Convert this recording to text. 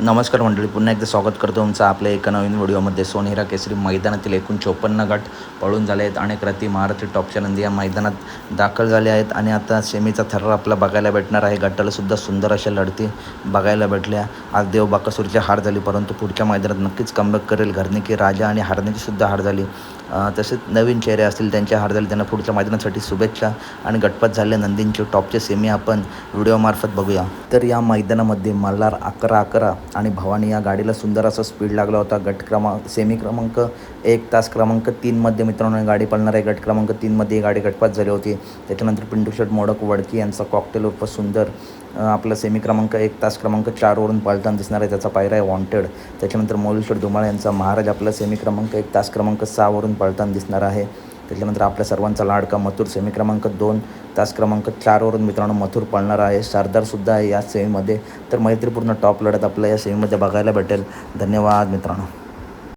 नमस्कार मंडळी, पुन्हा एकदा स्वागत करतो तुमचं आपल्या एका नवीन व्हिडिओमध्ये. सोनेरा केसरी मैदानातील एकूण 54 गट पळून झाले आहेत आणि रती महारथी टॉपच्या नंदी या मैदानात दाखल झाले आहेत. आणि आता सेमीचा थरार आपला बघायला भेटणार आहे. गटालासुद्धा सुंदर अशा लढती बघायला भेटल्या. आज देव बाकासूरची हार झाली, परंतु पुढच्या मैदानात नक्कीच कमबॅक करेल. घरनिकी राजा आणि हारनेचीसुद्धा हार झाली. तसेच नवीन चेहरे असतील त्यांच्या हार झाली. त्यांना पुढच्या मैदानासाठी शुभेच्छा. आणि गटपात झालेल्या नंदींचे टॉपचे सेमी आपण व्हिडिओमार्फत बघूया. तर या मैदानामध्ये मल्हार 11-11 आणि भवानी या गाडीला सुंदर असा स्पीड लागला होता. सेमी क्रमांक 1 तास क्रमांक 3मध्ये मित्रांनो गाडी पळणार आहे. गट क्रमांक 3मध्ये ही गाडी गटपात झाली होती. त्याच्यानंतर पिंटू शेट मोडक वडकी यांचा कॉकटेल उर्फ सुंदर आपला सेमी क्रमांक 1 तास क्रमांक 4वरून पळताना दिसणार आहे. त्याचा पायरा आहे वॉन्टेड. त्याच्यानंतर मौली शेट धुमाळ यांचा महाराज आपला सेमी क्रमांक 1 तास क्रमांक 6वरून पळताना दिसणार आहे. त्याच्यानंतर आपल्या सर्वांचा लाडका मथुर सेमी क्रमांक 2 तास क्रमांक 4वरून मित्रांनो मथुर पळणार आहे. सरदारसुद्धा आहे या सेमीमध्ये. तर मैत्रीपूर्ण टॉप लढत आपल्या या सेमीमध्ये बघायला भेटेल. धन्यवाद मित्रांनो.